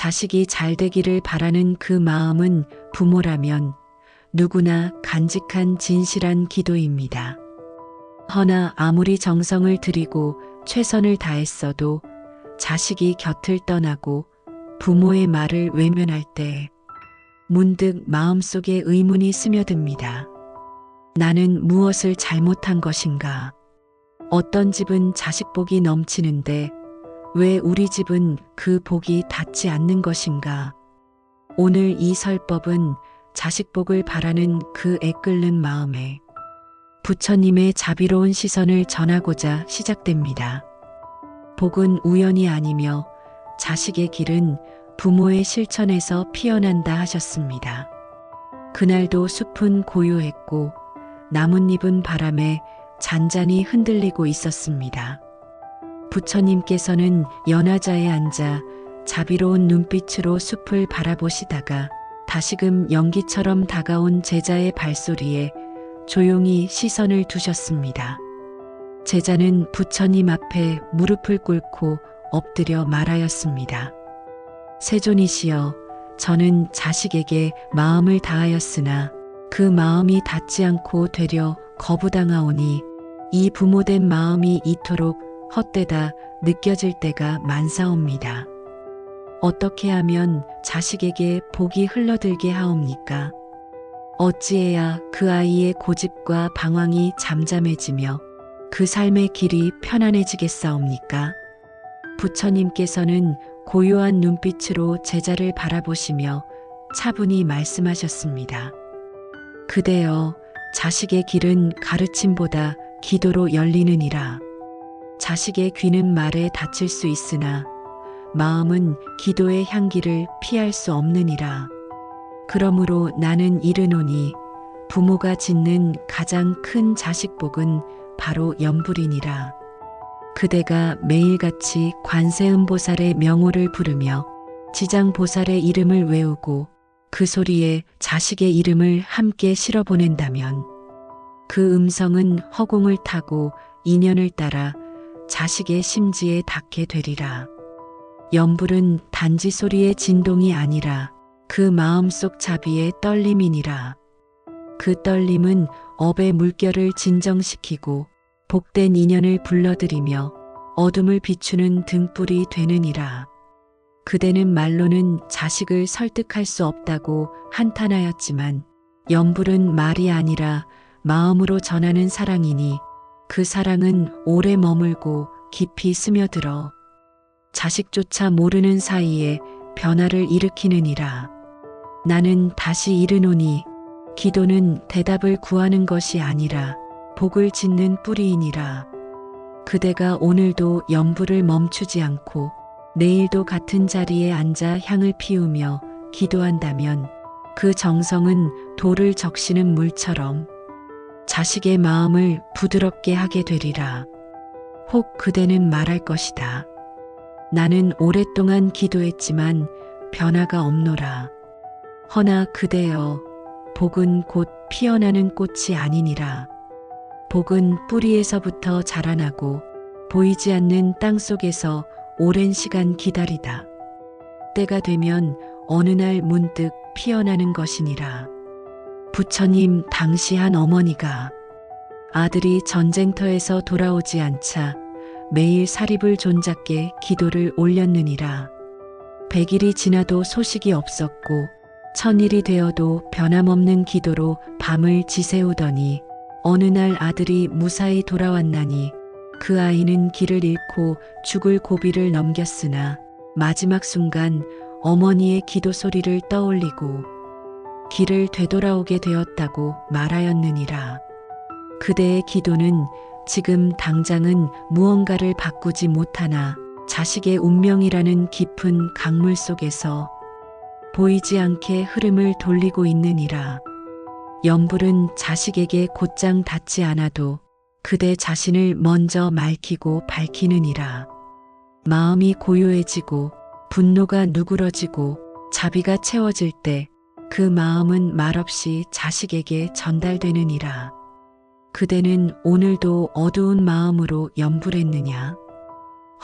자식이 잘 되기를 바라는 그 마음은 부모라면 누구나 간직한 진실한 기도입니다. 허나 아무리 정성을 들이고 최선을 다했어도 자식이 곁을 떠나고 부모의 말을 외면할 때 문득 마음속에 의문이 스며듭니다. 나는 무엇을 잘못한 것인가? 어떤 집은 자식 복이 넘치는데 왜 우리 집은 그 복이 닿지 않는 것인가? 오늘 이 설법은 자식 복을 바라는 그 애끓는 마음에 부처님의 자비로운 시선을 전하고자 시작됩니다. 복은 우연이 아니며 자식의 길은 부모의 실천에서 피어난다 하셨습니다. 그날도 숲은 고요했고 나뭇잎은 바람에 잔잔히 흔들리고 있었습니다. 부처님께서는 연화자에 앉아 자비로운 눈빛으로 숲을 바라보시다가 다시금 연기처럼 다가온 제자의 발소리에 조용히 시선을 두셨습니다. 제자는 부처님 앞에 무릎을 꿇고 엎드려 말하였습니다. 세존이시여, 저는 자식에게 마음을 다하였으나 그 마음이 닿지 않고 되려 거부당하오니 이 부모된 마음이 이토록 헛되다 느껴질 때가 많사옵니다. 어떻게 하면 자식에게 복이 흘러들게 하옵니까? 어찌해야 그 아이의 고집과 방황이 잠잠해지며 그 삶의 길이 편안해지겠사옵니까? 부처님께서는 고요한 눈빛으로 제자를 바라보시며 차분히 말씀하셨습니다. 그대여, 자식의 길은 가르침보다 기도로 열리느니라. 자식의 귀는 말에 닫힐 수 있으나 마음은 기도의 향기를 피할 수 없느니라. 그러므로 나는 이르노니 부모가 짓는 가장 큰 자식복은 바로 연불이니라. 그대가 매일같이 관세음보살의 명호를 부르며 지장보살의 이름을 외우고 그 소리에 자식의 이름을 함께 실어보낸다면 그 음성은 허공을 타고 인연을 따라 자식의 심지에 닿게 되리라. 연불은 단지 소리의 진동이 아니라 그 마음속 자비의 떨림이니라. 그 떨림은 업의 물결을 진정시키고 복된 인연을 불러들이며 어둠을 비추는 등불이 되느니라. 그대는 말로는 자식을 설득할 수 없다고 한탄하였지만 연불은 말이 아니라 마음으로 전하는 사랑이니 그 사랑은 오래 머물고 깊이 스며들어 자식조차 모르는 사이에 변화를 일으키느니라. 나는 다시 이르노니 기도는 대답을 구하는 것이 아니라 복을 짓는 뿌리이니라. 그대가 오늘도 연불을 멈추지 않고 내일도 같은 자리에 앉아 향을 피우며 기도한다면 그 정성은 돌을 적시는 물처럼 자식의 마음을 부드럽게 하게 되리라. 혹 그대는 말할 것이다. 나는 오랫동안 기도했지만 변화가 없노라. 허나 그대여, 복은 곧 피어나는 꽃이 아니니라. 복은 뿌리에서부터 자라나고 보이지 않는 땅 속에서 오랜 시간 기다리다 때가 되면 어느 날 문득 피어나는 것이니라. 부처님 당시 한 어머니가 아들이 전쟁터에서 돌아오지 않자 매일 사립을 존잡게 기도를 올렸느니라. 100일이 지나도 소식이 없었고 1000일이 되어도 변함없는 기도로 밤을 지새우더니 어느 날 아들이 무사히 돌아왔나니 그 아이는 길을 잃고 죽을 고비를 넘겼으나 마지막 순간 어머니의 기도 소리를 떠올리고 길을 되돌아오게 되었다고 말하였느니라. 그대의 기도는 지금 당장은 무언가를 바꾸지 못하나 자식의 운명이라는 깊은 강물 속에서 보이지 않게 흐름을 돌리고 있느니라. 연불은 자식에게 곧장 닿지 않아도 그대 자신을 먼저 맑히고 밝히느니라. 마음이 고요해지고 분노가 누그러지고 자비가 채워질 때 그 마음은 말없이 자식에게 전달되느니라. 그대는 오늘도 어두운 마음으로 연불했느냐?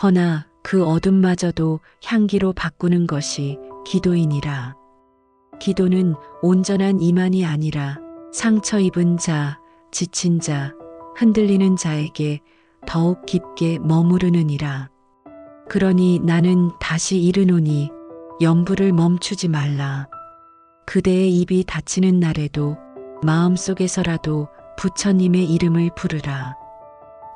허나 그 어둠마저도 향기로 바꾸는 것이 기도이니라. 기도는 온전한 이만이 아니라 상처 입은 자, 지친 자, 흔들리는 자에게 더욱 깊게 머무르느니라. 그러니 나는 다시 이르노니 염불을 멈추지 말라. 그대의 입이 닫히는 날에도 마음속에서라도 부처님의 이름을 부르라.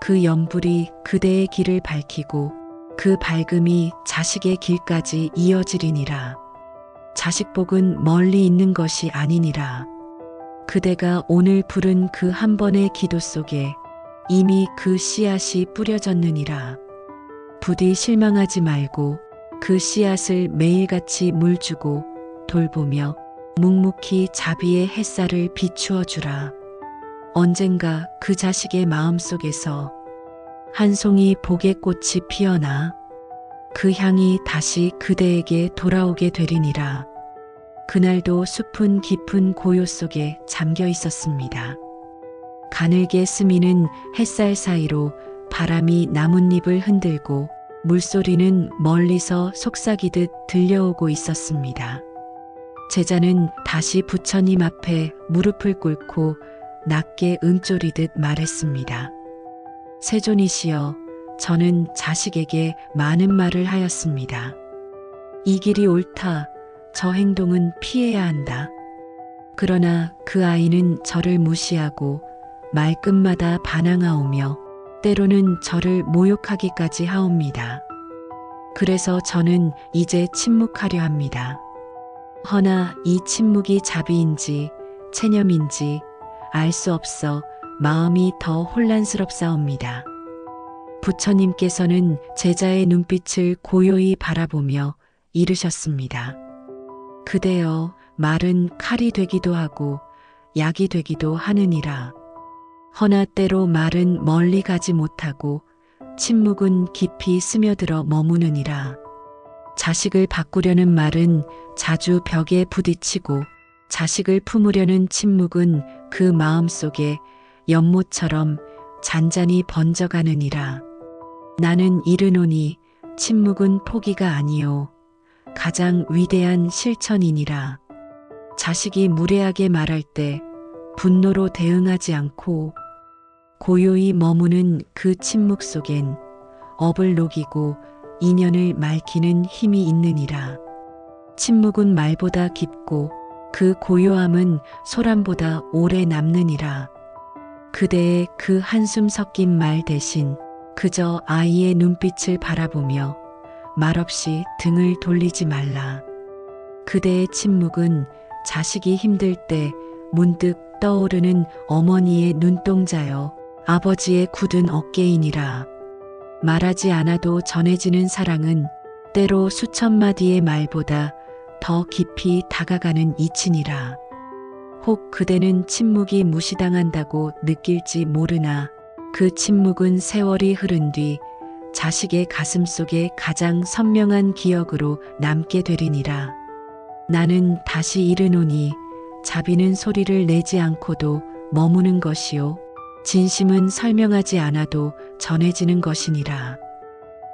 그 염불이 그대의 길을 밝히고 그 밝음이 자식의 길까지 이어지리니라. 자식복은 멀리 있는 것이 아니니라. 그대가 오늘 부른 그 한 번의 기도 속에 이미 그 씨앗이 뿌려졌느니라. 부디 실망하지 말고 그 씨앗을 매일같이 물주고 돌보며 묵묵히 자비의 햇살을 비추어 주라. 언젠가 그 자식의 마음속에서 한 송이 복의 꽃이 피어나 그 향이 다시 그대에게 돌아오게 되리니라. 그날도 숲은 깊은 고요 속에 잠겨 있었습니다. 가늘게 스미는 햇살 사이로 바람이 나뭇잎을 흔들고 물소리는 멀리서 속삭이듯 들려오고 있었습니다. 제자는 다시 부처님 앞에 무릎을 꿇고 낮게 응조리듯 말했습니다. 세존이시여, 저는 자식에게 많은 말을 하였습니다. 이 길이 옳다, 저 행동은 피해야 한다. 그러나 그 아이는 저를 무시하고 말끝마다 반항하오며 때로는 저를 모욕하기까지 하옵니다. 그래서 저는 이제 침묵하려 합니다. 허나 이 침묵이 자비인지 체념인지 알 수 없어 마음이 더 혼란스럽사옵니다. 부처님께서는 제자의 눈빛을 고요히 바라보며 이르셨습니다. 그대여, 말은 칼이 되기도 하고 약이 되기도 하느니라. 허나 때로 말은 멀리 가지 못하고 침묵은 깊이 스며들어 머무느니라. 자식을 바꾸려는 말은 자주 벽에 부딪히고 자식을 품으려는 침묵은 그 마음 속에 연못처럼 잔잔히 번져가느니라. 나는 이르노니 침묵은 포기가 아니요 가장 위대한 실천이니라. 자식이 무례하게 말할 때 분노로 대응하지 않고 고요히 머무는 그 침묵 속엔 업을 녹이고 인연을 맑히는 힘이 있느니라. 침묵은 말보다 깊고 그 고요함은 소란보다 오래 남느니라. 그대의 그 한숨 섞인 말 대신 그저 아이의 눈빛을 바라보며 말없이 등을 돌리지 말라. 그대의 침묵은 자식이 힘들 때 문득 떠오르는 어머니의 눈동자여 아버지의 굳은 어깨이니라. 말하지 않아도 전해지는 사랑은 때로 수천 마디의 말보다 더 깊이 다가가는 이치니라. 혹 그대는 침묵이 무시당한다고 느낄지 모르나 그 침묵은 세월이 흐른 뒤 자식의 가슴 속에 가장 선명한 기억으로 남게 되리니라. 나는 다시 이르노니 자비는 소리를 내지 않고도 머무는 것이요 진심은 설명하지 않아도 전해지는 것이니라.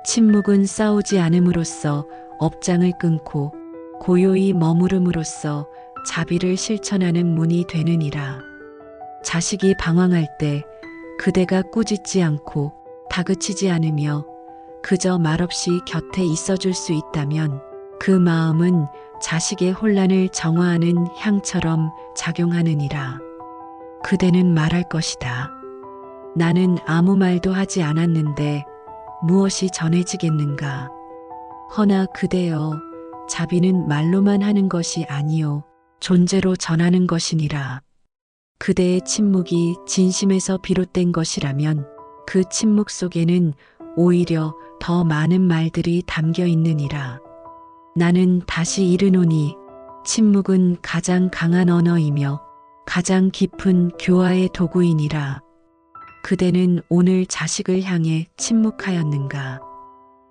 침묵은 싸우지 않음으로써 업장을 끊고 고요히 머무름으로써 자비를 실천하는 문이 되느니라. 자식이 방황할 때 그대가 꾸짖지 않고 다그치지 않으며 그저 말없이 곁에 있어줄 수 있다면 그 마음은 자식의 혼란을 정화하는 향처럼 작용하느니라. 그대는 말할 것이다. 나는 아무 말도 하지 않았는데 무엇이 전해지겠는가. 허나 그대여, 자비는 말로만 하는 것이 아니요 존재로 전하는 것이니라. 그대의 침묵이 진심에서 비롯된 것이라면 그 침묵 속에는 오히려 더 많은 말들이 담겨 있느니라. 나는 다시 이르노니 침묵은 가장 강한 언어이며 가장 깊은 교화의 도구이니라. 그대는 오늘 자식을 향해 침묵하였는가?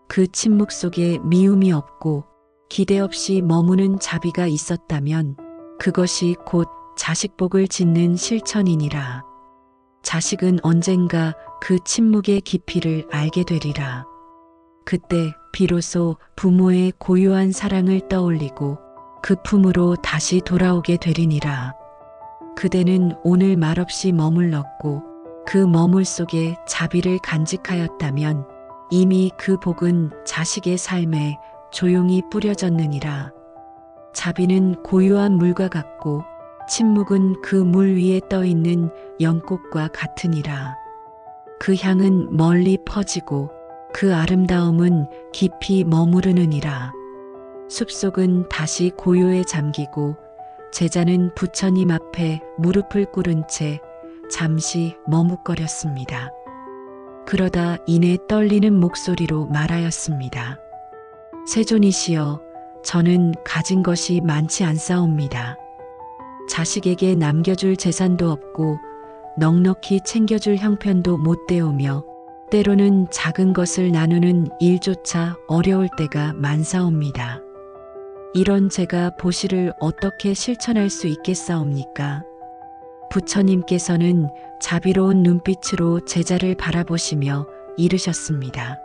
그 침묵 속에 미움이 없고 기대 없이 머무는 자비가 있었다면 그것이 곧 자식복을 짓는 실천이니라. 자식은 언젠가 그 침묵의 깊이를 알게 되리라. 그때 비로소 부모의 고요한 사랑을 떠올리고 그 품으로 다시 돌아오게 되리니라. 그대는 오늘 말없이 머물렀고 그 머물 속에 자비를 간직하였다면 이미 그 복은 자식의 삶에 조용히 뿌려졌느니라. 자비는 고요한 물과 같고 침묵은 그 물 위에 떠있는 연꽃과 같으니라. 그 향은 멀리 퍼지고 그 아름다움은 깊이 머무르느니라. 숲속은 다시 고요에 잠기고 제자는 부처님 앞에 무릎을 꿇은 채 잠시 머뭇거렸습니다. 그러다 이내 떨리는 목소리로 말하였습니다. 세존이시여, 저는 가진 것이 많지 않사옵니다. 자식에게 남겨줄 재산도 없고 넉넉히 챙겨줄 형편도 못 되오며 때로는 작은 것을 나누는 일조차 어려울 때가 많사옵니다. 이런 제가 보시를 어떻게 실천할 수 있겠사옵니까? 부처님께서는 자비로운 눈빛으로 제자를 바라보시며 이르셨습니다.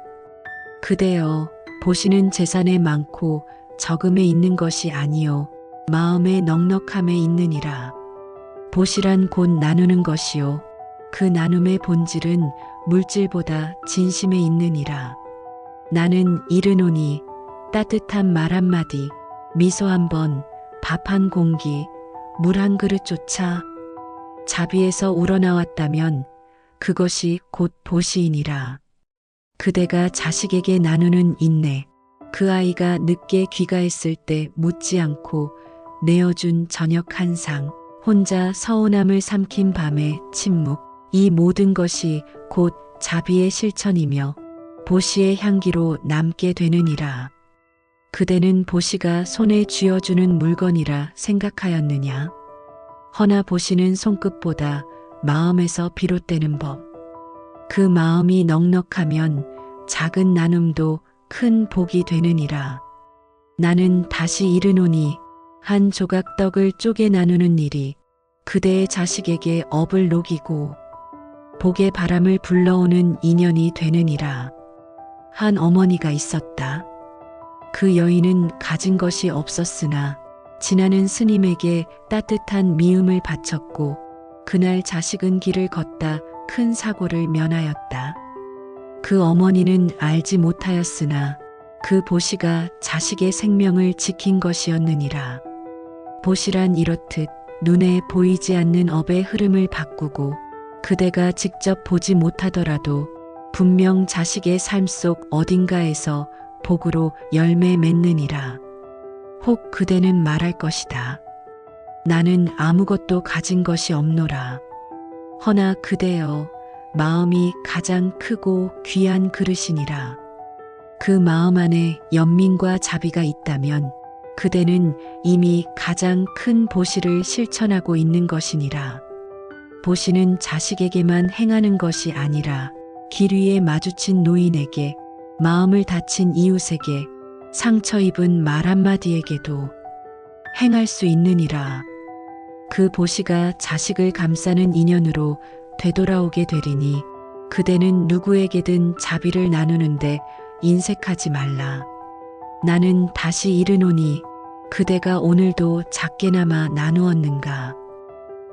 그대여, 보시는 재산에 많고 적음에 있는 것이 아니요 마음의 넉넉함에 있느니라. 보시란 곧 나누는 것이요 그 나눔의 본질은 물질보다 진심에 있느니라. 나는 이르노니 따뜻한 말 한마디, 미소 한 번, 밥 한 공기, 물 한 그릇조차 자비에서 우러나왔다면 그것이 곧 보시이니라. 그대가 자식에게 나누는 인내, 그 아이가 늦게 귀가했을 때 묻지 않고 내어준 저녁 한 상, 혼자 서운함을 삼킨 밤의 침묵, 이 모든 것이 곧 자비의 실천이며 보시의 향기로 남게 되느니라. 그대는 보시가 손에 쥐어주는 물건이라 생각하였느냐? 허나 보시는 손끝보다 마음에서 비롯되는 법. 그 마음이 넉넉하면 작은 나눔도 큰 복이 되느니라. 나는 다시 이르노니 한 조각 떡을 쪼개 나누는 일이 그대의 자식에게 업을 녹이고 복의 바람을 불러오는 인연이 되느니라. 한 어머니가 있었다. 그 여인은 가진 것이 없었으나 지나는 스님에게 따뜻한 미음을 바쳤고 그날 자식은 길을 걷다 큰 사고를 면하였다. 그 어머니는 알지 못하였으나 그 보시가 자식의 생명을 지킨 것이었느니라. 보시란 이렇듯 눈에 보이지 않는 업의 흐름을 바꾸고 그대가 직접 보지 못하더라도 분명 자식의 삶 속 어딘가에서 복으로 열매 맺느니라. 혹 그대는 말할 것이다. 나는 아무것도 가진 것이 없노라. 허나 그대여, 마음이 가장 크고 귀한 그릇이니라. 그 마음 안에 연민과 자비가 있다면 그대는 이미 가장 큰 보시를 실천하고 있는 것이니라. 보시는 자식에게만 행하는 것이 아니라 길 위에 마주친 노인에게, 마음을 다친 이웃에게, 상처 입은 말 한마디에게도 행할 수 있느니라. 그 보시가 자식을 감싸는 인연으로 되돌아오게 되리니 그대는 누구에게든 자비를 나누는데 인색하지 말라. 나는 다시 이르노니 그대가 오늘도 작게나마 나누었는가?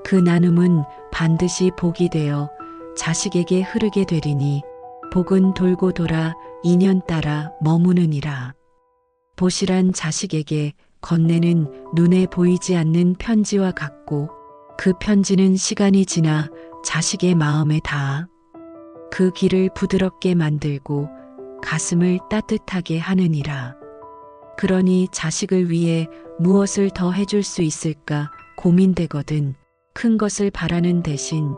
그 나눔은 반드시 복이 되어 자식에게 흐르게 되리니 복은 돌고 돌아 인연 따라 머무느니라. 보시란 자식에게 건네는 눈에 보이지 않는 편지와 같고 그 편지는 시간이 지나 자식의 마음에 닿아 그 길을 부드럽게 만들고 가슴을 따뜻하게 하느니라. 그러니 자식을 위해 무엇을 더 해줄 수 있을까 고민되거든 큰 것을 바라는 대신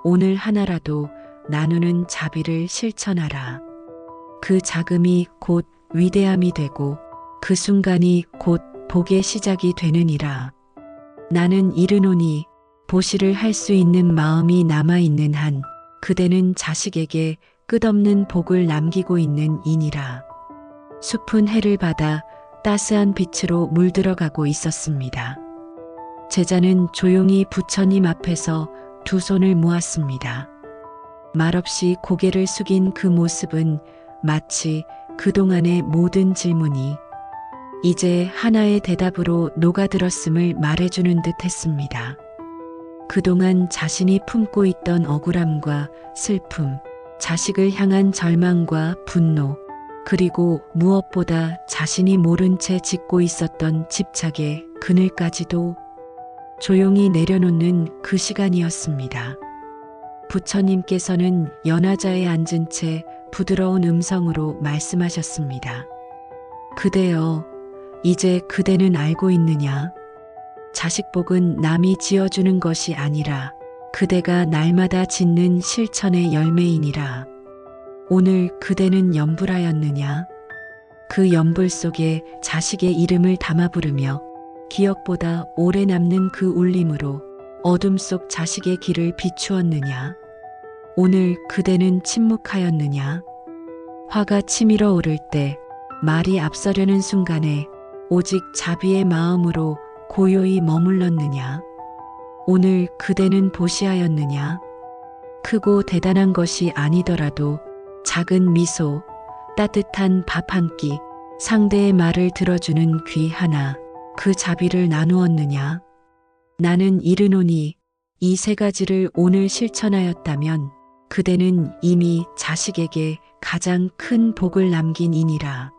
오늘 하나라도 나누는 자비를 실천하라. 그 자금이 곧 위대함이 되고 그 순간이 곧 복의 시작이 되느니라. 나는 이르노니 보시를 할 수 있는 마음이 남아있는 한 그대는 자식에게 끝없는 복을 남기고 있는 이니라. 숲은 해를 받아 따스한 빛으로 물들어가고 있었습니다. 제자는 조용히 부처님 앞에서 두 손을 모았습니다. 말없이 고개를 숙인 그 모습은 마치 그동안의 모든 질문이 이제 하나의 대답으로 녹아들었음을 말해주는 듯 했습니다. 그동안 자신이 품고 있던 억울함과 슬픔, 자식을 향한 절망과 분노, 그리고 무엇보다 자신이 모른 채 짓고 있었던 집착의 그늘까지도 조용히 내려놓는 그 시간이었습니다. 부처님께서는 연화자에 앉은 채 부드러운 음성으로 말씀하셨습니다. 그대여, 이제 그대는 알고 있느냐? 자식복은 남이 지어주는 것이 아니라 그대가 날마다 짓는 실천의 열매이니라. 오늘 그대는 염불하였느냐? 그 염불 속에 자식의 이름을 담아 부르며 기억보다 오래 남는 그 울림으로 어둠 속 자식의 길을 비추었느냐? 오늘 그대는 침묵하였느냐? 화가 치밀어 오를 때 말이 앞서려는 순간에 오직 자비의 마음으로 고요히 머물렀느냐? 오늘 그대는 보시하였느냐? 크고 대단한 것이 아니더라도 작은 미소, 따뜻한 밥 한 끼, 상대의 말을 들어주는 귀 하나, 그 자비를 나누었느냐? 나는 이르노니 이 세 가지를 오늘 실천하였다면 그대는 이미 자식에게 가장 큰 복을 남긴 이니라.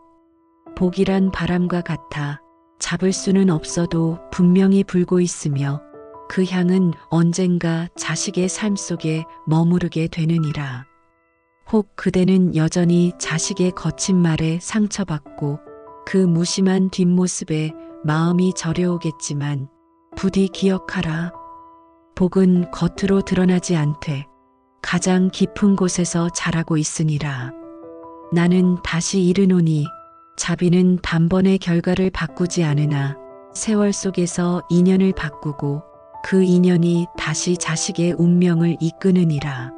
복이란 바람과 같아 잡을 수는 없어도 분명히 불고 있으며 그 향은 언젠가 자식의 삶 속에 머무르게 되느니라. 혹 그대는 여전히 자식의 거친 말에 상처받고 그 무심한 뒷모습에 마음이 저려오겠지만 부디 기억하라. 복은 겉으로 드러나지 않되 가장 깊은 곳에서 자라고 있으니라. 나는 다시 이르노니 자비는 단번에 결과를 바꾸지 않으나 세월 속에서 인연을 바꾸고 그 인연이 다시 자식의 운명을 이끄느니라.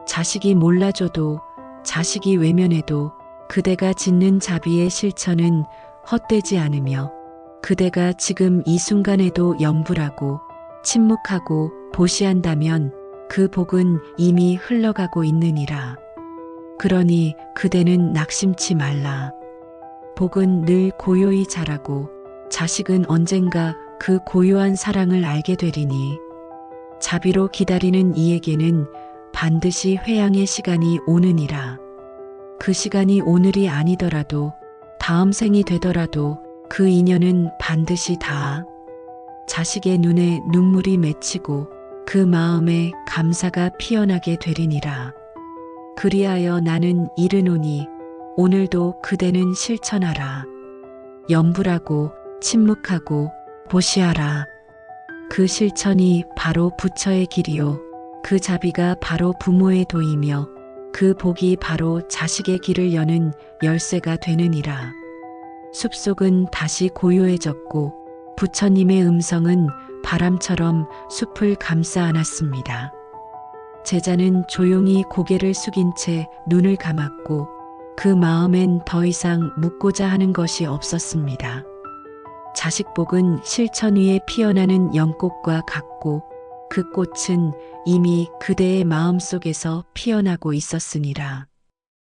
자식이 몰라줘도 자식이 외면해도 그대가 짓는 자비의 실천은 헛되지 않으며 그대가 지금 이 순간에도 염불하고 침묵하고 보시한다면 그 복은 이미 흘러가고 있느니라. 그러니 그대는 낙심치 말라. 복은 늘 고요히 자라고 자식은 언젠가 그 고요한 사랑을 알게 되리니 자비로 기다리는 이에게는 반드시 회양의 시간이 오느니라. 그 시간이 오늘이 아니더라도 다음 생이 되더라도 그 인연은 반드시 닿아 자식의 눈에 눈물이 맺히고 그 마음에 감사가 피어나게 되리니라. 그리하여 나는 이르노니 오늘도 그대는 실천하라. 염불하고 침묵하고 보시하라. 그 실천이 바로 부처의 길이요. 그 자비가 바로 부모의 도이며 그 복이 바로 자식의 길을 여는 열쇠가 되느니라. 숲속은 다시 고요해졌고 부처님의 음성은 바람처럼 숲을 감싸 안았습니다. 제자는 조용히 고개를 숙인 채 눈을 감았고 그 마음엔 더 이상 묻고자 하는 것이 없었습니다. 자식복은 실천 위에 피어나는 연꽃과 같고 그 꽃은 이미 그대의 마음속에서 피어나고 있었으니라.